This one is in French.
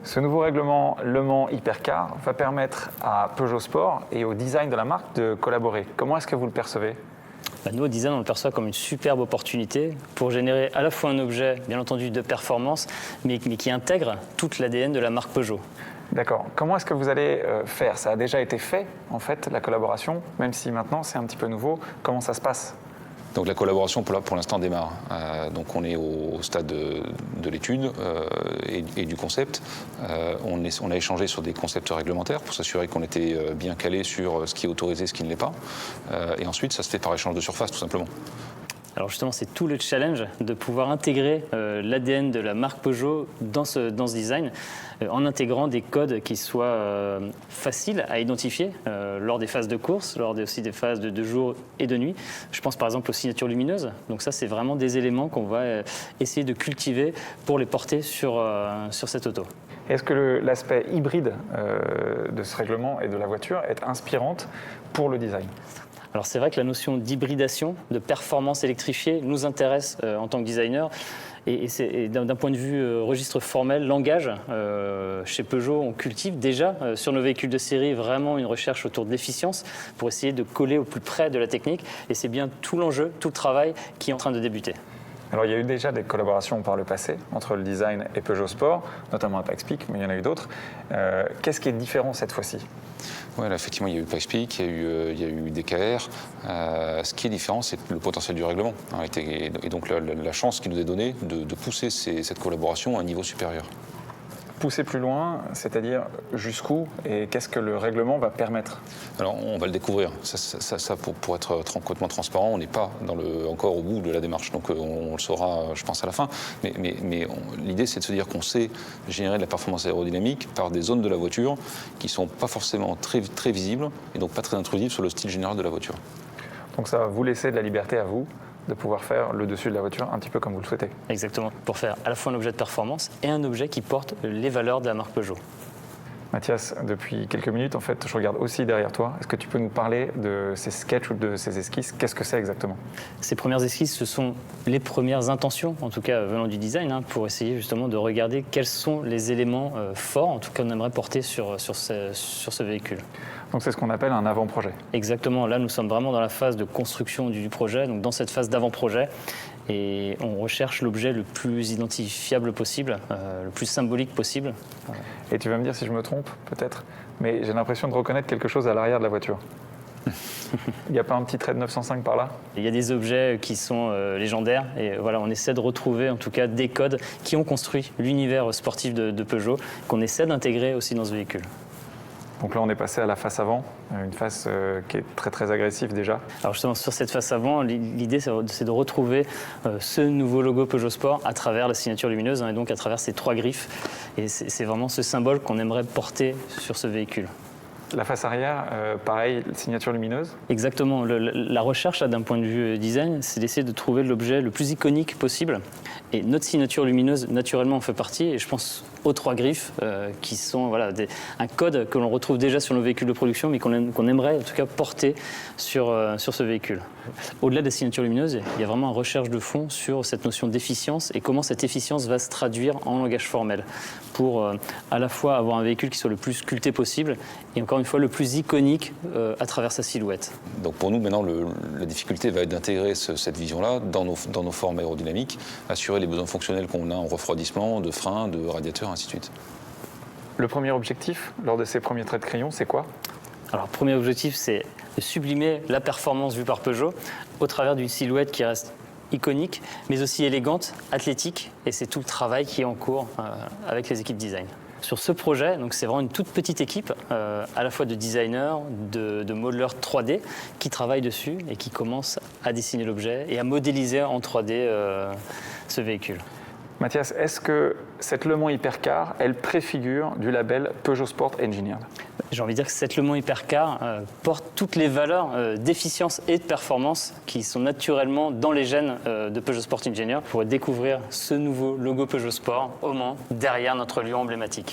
Ce nouveau règlement Le Mans Hypercar va permettre à Peugeot Sport et au design de la marque de collaborer. Comment est-ce que vous le percevez ? Nous, au design, on le perçoit comme une superbe opportunité pour générer à la fois un objet, bien entendu, de performance, mais qui intègre toute l'ADN de la marque Peugeot. D'accord. Comment est-ce que vous allez faire ? Ça a déjà été fait, en fait, la collaboration, même si maintenant c'est un petit peu nouveau. Comment ça se passe ? Donc la collaboration pour l'instant démarre. Donc on est au stade de l'étude et du concept. On a échangé sur des concepts réglementaires pour s'assurer qu'on était bien calé sur ce qui est autorisé, ce qui ne l'est pas. Et ensuite, ça se fait par échange de surface, tout simplement. Alors justement, c'est tout le challenge de pouvoir intégrer l'ADN de la marque Peugeot dans ce design, en intégrant des codes qui soient faciles à identifier lors des phases de course, lors aussi des phases de jour et de nuit. Je pense par exemple aux signatures lumineuses. Donc ça, c'est vraiment des éléments qu'on va essayer de cultiver pour les porter sur cette auto. Est-ce que l'aspect hybride de ce règlement et de la voiture est inspirante pour le design ? Alors c'est vrai que la notion d'hybridation, de performance électrifiée nous intéresse en tant que designer. Et d'un point de vue registre formel, langage, chez Peugeot, on cultive déjà sur nos véhicules de série vraiment une recherche autour de l'efficience pour essayer de coller au plus près de la technique. Et c'est bien tout l'enjeu, tout le travail qui est en train de débuter. Alors, il y a eu déjà des collaborations par le passé entre le design et Peugeot Sport, notamment à Pikes-Peak, mais il y en a eu d'autres. Qu'est-ce qui est différent cette fois-ci ? Oui, effectivement, il y a eu Pikes-Peak, il y a eu DKR. Ce qui est différent, c'est le potentiel du règlement. Et donc la chance qui nous est donnée de pousser cette collaboration à un niveau supérieur. Pousser plus loin, c'est-à-dire jusqu'où et qu'est-ce que le règlement va permettre ? Alors, on va le découvrir. Ça pour être complètement transparent, on n'est pas encore au bout de la démarche. Donc, on le saura, je pense, à la fin. Mais l'idée, c'est de se dire qu'on sait générer de la performance aérodynamique par des zones de la voiture qui ne sont pas forcément très, très visibles et donc pas très intrusives sur le style général de la voiture. Donc, ça va vous laisser de la liberté à vous de pouvoir faire le dessus de la voiture un petit peu comme vous le souhaitez. Exactement, pour faire à la fois un objet de performance et un objet qui porte les valeurs de la marque Peugeot. Mathias, depuis quelques minutes, en fait, je regarde aussi derrière toi. Est-ce que tu peux nous parler de ces sketchs ou de ces esquisses ? Qu'est-ce que c'est exactement ? Ces premières esquisses, ce sont les premières intentions, en tout cas venant du design, pour essayer justement de regarder quels sont les éléments forts, en tout cas qu'on aimerait porter sur ce véhicule. Donc c'est ce qu'on appelle un avant-projet. Exactement, là nous sommes vraiment dans la phase de construction du projet, donc dans cette phase d'avant-projet. Et on recherche l'objet le plus identifiable possible, le plus symbolique possible. Et tu vas me dire si je me trompe, peut-être, mais j'ai l'impression de reconnaître quelque chose à l'arrière de la voiture. Il n'y a pas un petit trait de 905 par là ? Il y a des objets qui sont légendaires et voilà, on essaie de retrouver en tout cas des codes qui ont construit l'univers sportif de Peugeot, qu'on essaie d'intégrer aussi dans ce véhicule. Donc là, on est passé à la face avant, une face qui est très très agressive déjà. Alors justement, sur cette face avant, l'idée c'est de retrouver ce nouveau logo Peugeot Sport à travers la signature lumineuse et donc à travers ces trois griffes. Et c'est vraiment ce symbole qu'on aimerait porter sur ce véhicule. La face arrière, pareil, signature lumineuse. Exactement. La recherche, d'un point de vue design, c'est d'essayer de trouver l'objet le plus iconique possible. Et notre signature lumineuse, naturellement, en fait partie. Et je pense aux trois griffes, qui sont un code que l'on retrouve déjà sur nos véhicules de production, mais qu'on aimerait en tout cas porter sur ce véhicule. Au-delà des signatures lumineuses, il y a vraiment une recherche de fond sur cette notion d'efficience et comment cette efficience va se traduire en langage formel pour à la fois avoir un véhicule qui soit le plus sculpté possible et encore une fois le plus iconique à travers sa silhouette. Donc pour nous, maintenant, la difficulté va être d'intégrer cette vision-là dans nos formes aérodynamiques, assurer les besoins fonctionnels qu'on a en refroidissement, de frein, de radiateur, ainsi de suite. Le premier objectif, lors de ces premiers traits de crayon, c'est quoi ? Alors, le premier objectif, c'est de sublimer la performance vue par Peugeot au travers d'une silhouette qui reste iconique, mais aussi élégante, athlétique, et c'est tout le travail qui est en cours avec les équipes design. Sur ce projet, donc c'est vraiment une toute petite équipe, à la fois de designers, de modeleurs 3D, qui travaillent dessus et qui commencent à dessiner l'objet et à modéliser en 3D ce véhicule. Mathias, est-ce que cette Le Mans Hypercar, elle préfigure du label Peugeot Sport Engineered ? J'ai envie de dire que cette Le Mans Hypercar porte toutes les valeurs d'efficience et de performance qui sont naturellement dans les gènes de Peugeot Sport Engineered pour découvrir ce nouveau logo Peugeot Sport au Mans, derrière notre lion emblématique.